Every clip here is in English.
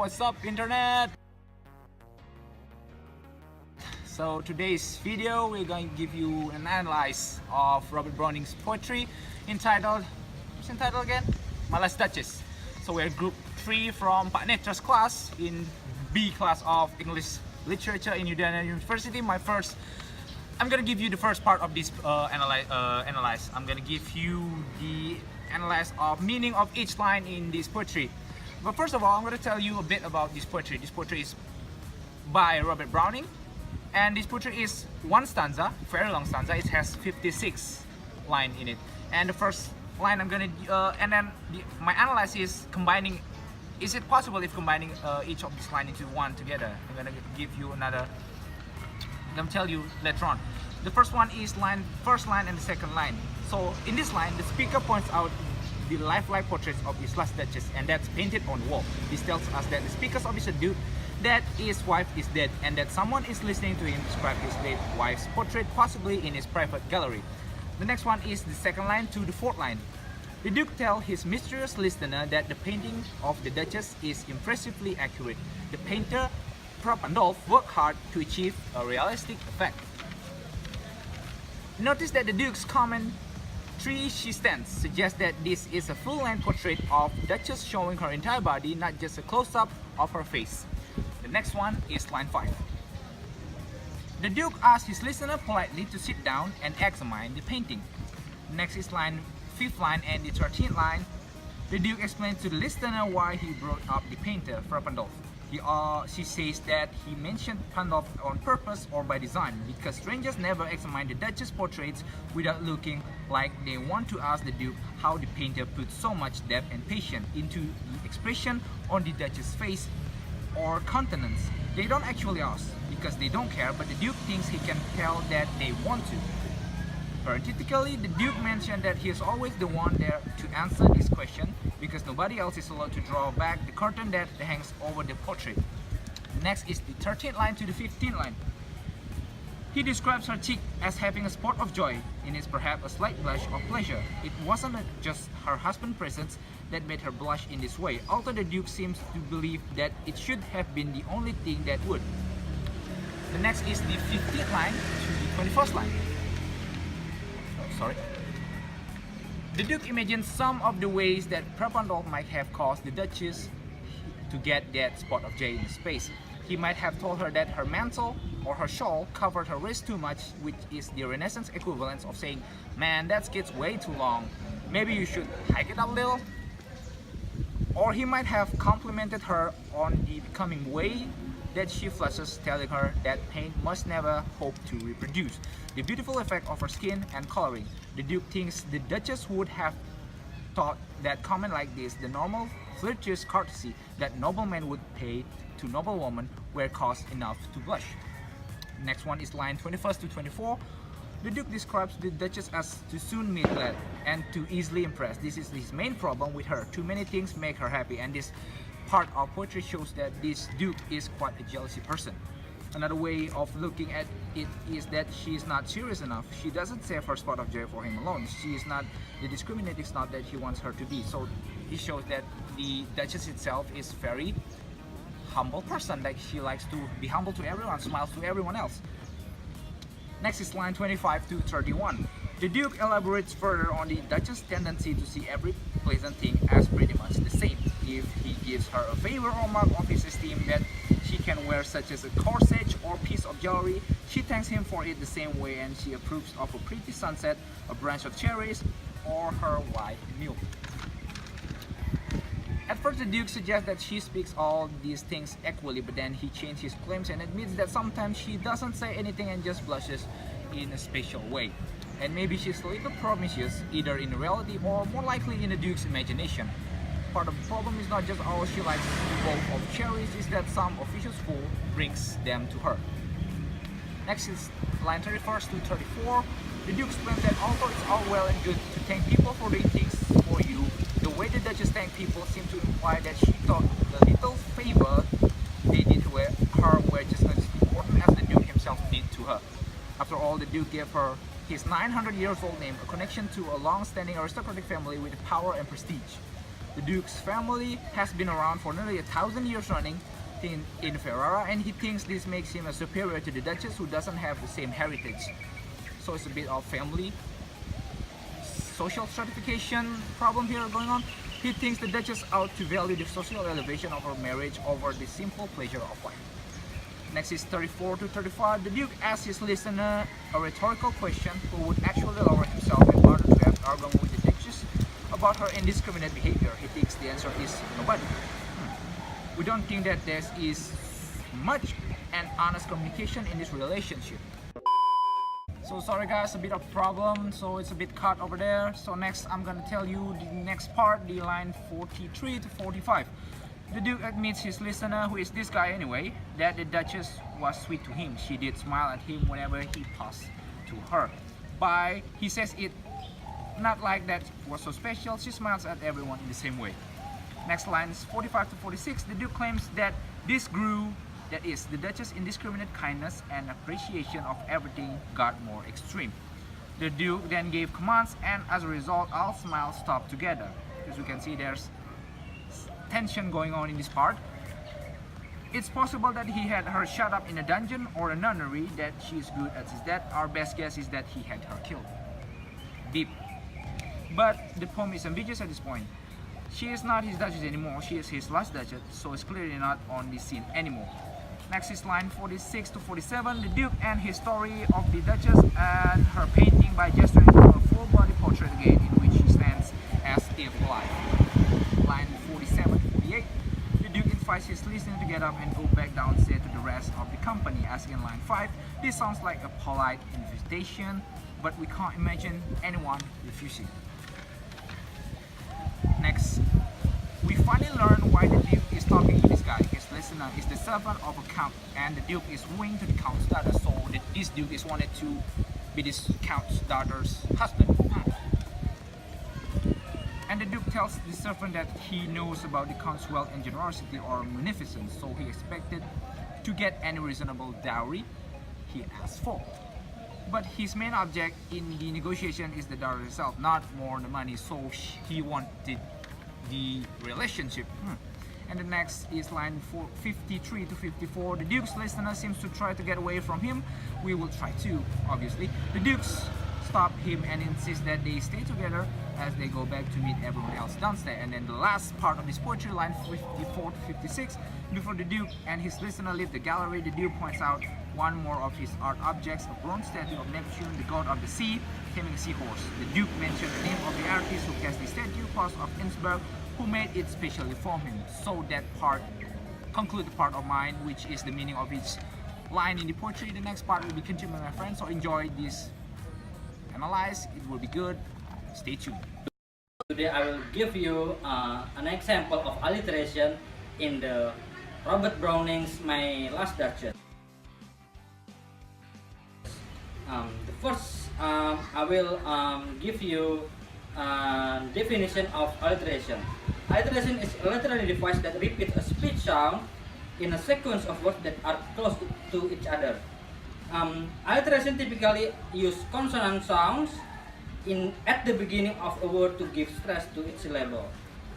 What's up, internet? So today's video we're going to give you an analysis of Robert Browning's poetry entitled, what's entitled again? My Last Duchess. So we're group 3 from Pak Netra's class in B class of English Literature in Udayana University. I'm gonna give you the first part of this analyze. I'm gonna give you the analysis of meaning of each line in this poetry. But first of all, I'm gonna tell you a bit about this poetry. This poetry is by Robert Browning, and this poetry is one stanza, very long stanza. It has 56 lines in it. And the first line I'm gonna, my analysis is combining. Is it possible if combining each of these lines into one together? I'm gonna give you another. I'm gonna tell you later on. The first one is first line and the second line. So in this line, the speaker points out the lifelike portraits of his last duchess, and that's painted on the wall. This tells us that the speaker's obviously duke, that his wife is dead, and that someone is listening to him describe his late wife's portrait, possibly in his private gallery. The next one is the second line to the fourth line. The duke tells his mysterious listener that the painting of the duchess is impressively accurate. The painter, Prabandolf, worked hard to achieve a realistic effect. Notice that the duke's comment, "Tree she stands," suggests that this is a full-length portrait of Duchess showing her entire body, not just a close-up of her face. The next one is line 5. The duke asks his listener politely to sit down and examine the painting. Next is fifth line and the 13th line. The duke explains to the listener why he brought up the painter, Prabandolf. She says that he mentioned Pandolf on purpose or by design, because strangers never examine the Duchess portraits without looking like they want to ask the Duke how the painter put so much depth and patience into the expression on the Duchess' face or countenance. They don't actually ask, because they don't care, but the Duke thinks he can tell that they want to. Parenthetically, the Duke mentioned that he is always the one there to answer this question, because nobody else is allowed to draw back the curtain that hangs over the portrait. Next is the 13th line to the 15th line. He describes her cheek as having a spot of joy, in it perhaps a slight blush of pleasure. It wasn't just her husband's presence that made her blush in this way, although the Duke seems to believe that it should have been the only thing that would. The next is the 15th line to the 21st line. The Duke imagines some of the ways that Prabandolf might have caused the Duchess to get that spot of joy in his face. He might have told her that her mantle or her shawl covered her wrist too much, which is the Renaissance equivalent of saying, "Man, that skirt's way too long. Maybe you should hike it up a little." Or he might have complimented her on the becoming way that she flushes, telling her that paint must never hope to reproduce the beautiful effect of her skin and coloring. The Duke thinks the Duchess would have thought that comment like this, the normal flirtatious courtesy that noblemen would pay to noblewomen, were cause enough to blush. Next one is line 21st to 24. The Duke describes the Duchess as too soon misled and too easily impressed. This is his main problem with her. Too many things make her happy, and this part of poetry shows that this Duke is quite a jealousy person. Another way of looking at it is that she is not serious enough. She doesn't save her spot of joy for him alone. She is not the discriminating snob that he wants her to be. So it shows that the Duchess itself is very humble person. Like, she likes to be humble to everyone, smiles to everyone else. Next is line 25 to 31. The Duke elaborates further on the Duchess' tendency to see every pleasant thing as pretty much the same. If he gives her a favor or mark of his esteem that she can wear, such as a corsage or piece of jewelry, she thanks him for it the same way, and she approves of a pretty sunset, a branch of cherries, or her white milk. At first, the Duke suggests that she speaks all these things equally, but then he changes his claims and admits that sometimes she doesn't say anything and just blushes in a special way. And maybe she's a little promiscuous, either in reality or more likely in the Duke's imagination. Part of the problem is not just all she likes the bowl of cherries, is that some official school brings them to her. Next is line 31st to 34. The Duke explains that although it's all well and good to thank people for doing things for you, the way the Duchess thanked people seemed to imply that she thought the little favor they did her were just as important as the Duke himself did to her. After all, the Duke gave her his 900 years old name, a connection to a long-standing aristocratic family with power and prestige. The Duke's family has been around for nearly 1,000 years running in Ferrara, and he thinks this makes him a superior to the Duchess, who doesn't have the same heritage. So it's a bit of family social stratification problem here going on. He thinks the Duchess ought to value the social elevation of her marriage over the simple pleasure of life. Next is 34 to 35. The Duke asks his listener a rhetorical question: who would actually lower himself in order to have an argument with the Duchess about her indiscriminate behavior? He thinks the answer is nobody. We don't think that there is much and honest communication in this relationship. So sorry guys, a bit of problem, so it's a bit cut over there. So next I'm gonna tell you the next part, the line 43 to 45. The Duke admits his listener, who is this guy anyway, that the Duchess was sweet to him. She did smile at him whenever he passed to her. He says it not like that was so special, she smiles at everyone in the same way. Next lines 45 to 46, the Duke claims that this grew, that is, the Duchess' indiscriminate kindness and appreciation of everything got more extreme. The Duke then gave commands, and as a result, all smiles stopped together. As we can see, there's tension going on in this part. It's possible that he had her shut up in a dungeon or a nunnery, that she is good at his death. Our best guess is that he had her killed. Deep. But the poem is ambiguous at this point. She is not his Duchess anymore, she is his last Duchess, so it's clearly not on the scene anymore. Next is line 46 to 47. The Duke and his story of the Duchess and her painting by gesturing to her full body portrait again, in which she stands as if alive. Line 47 to 48. The Duke invites his listener to get up and go back downstairs to the rest of the company, as in line 5. This sounds like a polite invitation, but we can't imagine anyone refusing. Next, we finally learn why the Duke is talking to this guy. His listener is the servant of a count, and the Duke is wooing to the count's daughter, so this Duke is wanted to be this count's daughter's husband. And the Duke tells the servant that he knows about the count's wealth and generosity or munificence, so he expected to get any reasonable dowry he asked for. But his main object in the negotiation is the daughter herself, not more the money, so he wanted the relationship. And the next is line 53 to 54. The Duke's listener seems to try to get away from him. We will try to, obviously. The Dukes stop him and insist that they stay together as they go back to meet everyone else downstairs. And then the last part of this poetry, line 54 to 56. Before the Duke and his listener leave the gallery, the Duke points out one more of his art objects, a bronze statue of Neptune, the god of the sea, taming a seahorse. The Duke mentioned the name of the artist who cast the statue, Klaus of Innsbruck, who made it specially for him. So that part concludes the part of mine, which is the meaning of each line in the poetry. The next part will be continued, my friends, so enjoy this analyze, it will be good. Stay tuned. Today I will give you an example of alliteration in the Robert Browning's My Last Duchess. The first, I will give you a definition of alliteration. Alliteration is a literary device that repeats a speech sound in a sequence of words that are close to each other. Alliteration typically use consonant sounds at the beginning of a word to give stress to its syllable.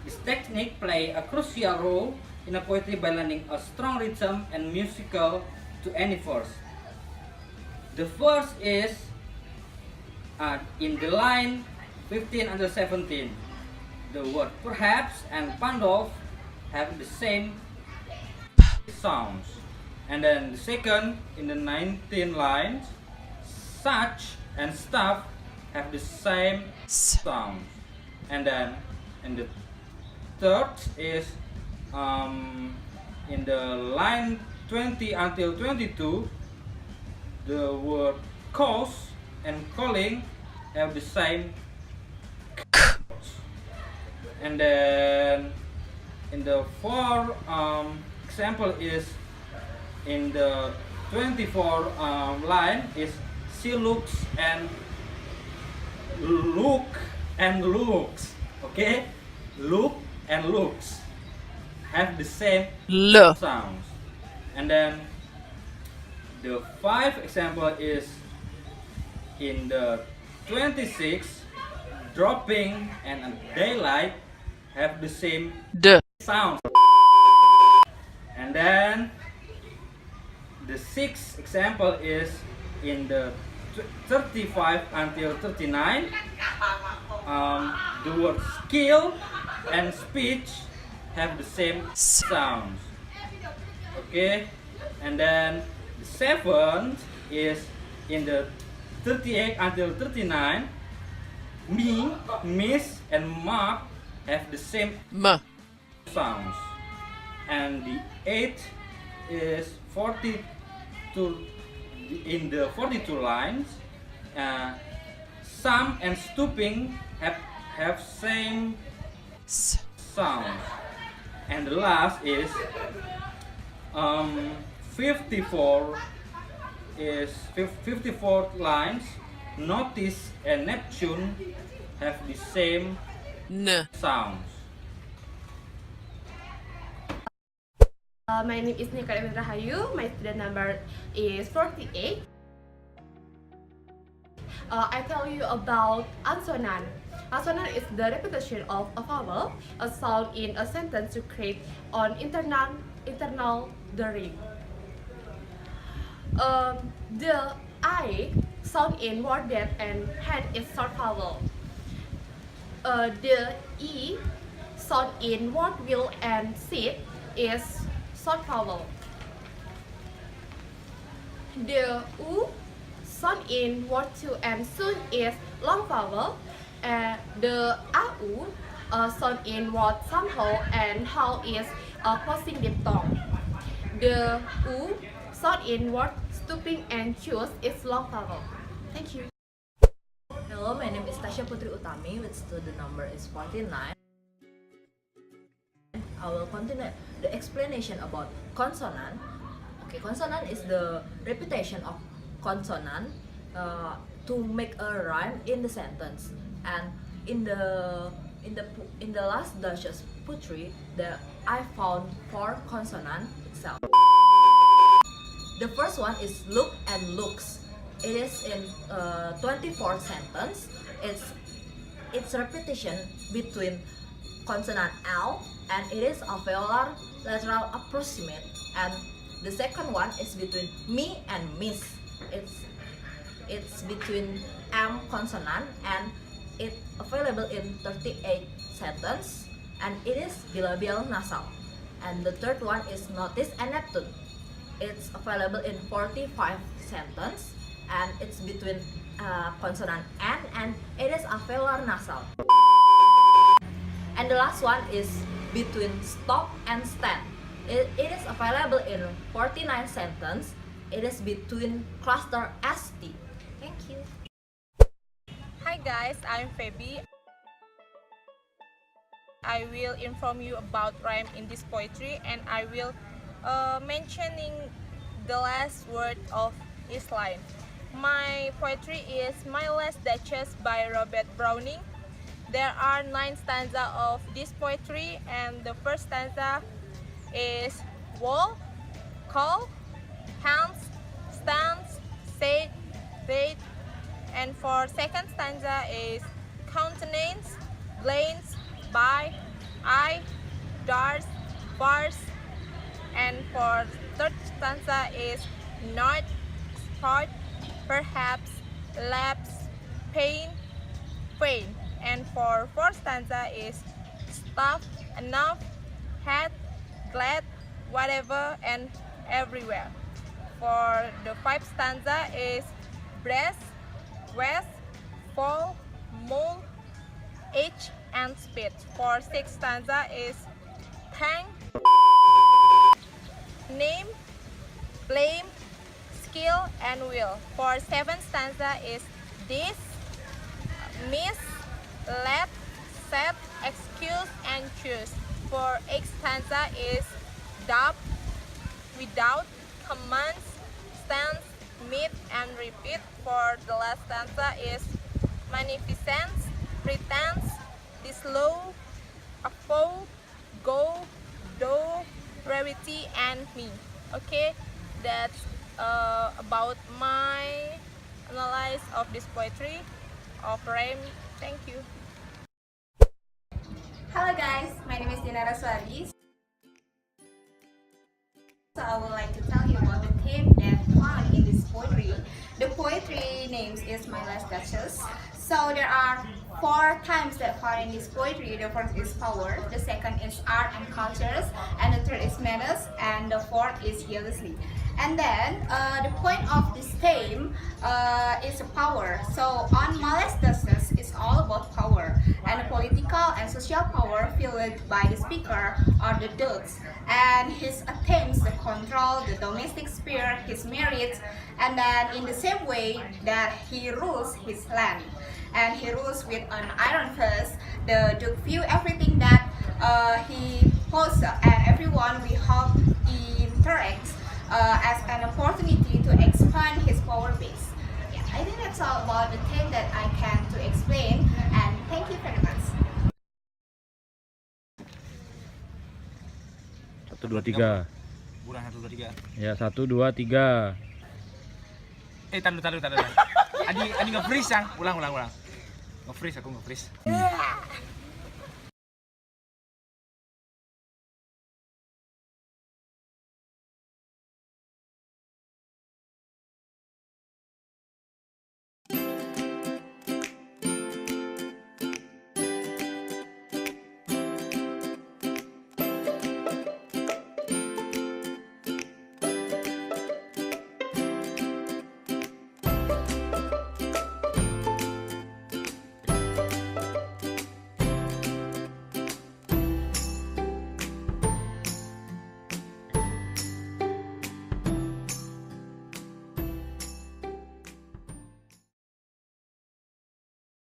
This technique plays a crucial role in a poetry by lending a strong rhythm and musical to any verse. The first is in the line 15 until 17. The word perhaps and Pandolf have the same sounds. And then the second, in the 19 lines, such and stuff have the same sounds. And then in the third is in the line 20 until 22, the word cause and calling have the same. And then in the fourth example is in the 24 line is she looks and look and looks. Okay, look and looks have the same sounds. And then the fifth example is in the 26, dropping and daylight have the same D. sound. And then the sixth example is in the 35 until 39. The word skill and speech have the same sounds. Okay, and then the seventh is in the 38 until 39. Me, miss, and mark have the same M. sounds. And the eighth is 42. In the 42 lines, some and stooping have same S. sounds. And the last is 54 is 54 lines. Notice and Neptune have the same N. sounds. My name is Rahayu. My student number is 48. I tell you about ansonant. Ansonant is the repetition of a vowel, a sound in a sentence to create an internal during. The I sound in word that and hand is short vowel. The E sound in word will and sit is short vowel. The U sound in word to and soon is long vowel. The AU sound in word somehow and how is closing diphthong. The U sound in word stooping and choose is long vowel. Thank you. Hello, my name is Tasya Putri Utami with student number is 49. I will continue the explanation about consonant. Okay, consonant is the repetition of consonant to make a rhyme in the sentence. And in the last Duchess Putri, I found 4 consonant itself. The first one is look and looks. It is in 24 sentence. It's repetition between consonant L and it is a velar lateral approximate. And the second one is between me and miss. It's between M consonant and it's available in 38 sentence and it is bilabial nasal. And the third one is notice and Neptune. It's available in 45 sentence and it's between consonant N and it is a velar nasal. And the last one is between stop and stand. It is available in 49 sentence. It is between cluster ST. Thank you. Hi guys, I'm Feby. I will inform you about rhyme in this poetry and I will mentioning the last word of each line. My poetry is My Last Duchess by Robert Browning. There are 9 stanzas of this poetry and the first stanza is wall, call, hands, stands, say, wait, and for second stanza is countenance, glance, by, eye, darts, bars, and for third stanza is not, spot, perhaps, lapse, pain, pain, and for fourth stanza is stuff, enough, had, glad, whatever, and everywhere. For the fifth stanza is breast, west, fall, mole, age, and speed. For sixth stanza is thank, name, blame, skill, and will. For seventh stanza is this, miss, let, set, excuse, and choose. For eighth stanza is doubt, without, commands, stands, meet, and repeat. For the last stanza is magnificence, pretense, dislow, uphold, go, do, rarity, and me. Okay, that's about my analysis of this poetry of rhyme. Thank you. Hello guys, my name is Dianaraswari. So I would like to tell you about the theme that found in this poetry. The poetry name is My Last Duchess. So there are 4 times that found in this poetry. The first is power, the second is art and cultures, and the third is manners, and the fourth is jealousy. And then the point of this theme is power. So on My Last Duchess is all about power, and the political and social power fielded by the speaker are the Dukes, and his attempts to control the domestic sphere, his merits, and then in the same way that he rules his land, and he rules with an iron fist. The Duke view everything that he possesses, and everyone we hope he interacts as an opportunity to expand his power base. Yeah, I think that's all about the thing that I can to explain, and thank you very much. 1, 2, 3. Kurang 1, 2, 3. Ya 1, 2, 3. Taruh. Adi nge-freeze yang. Ulang. Nge-freeze, aku nge-freeze.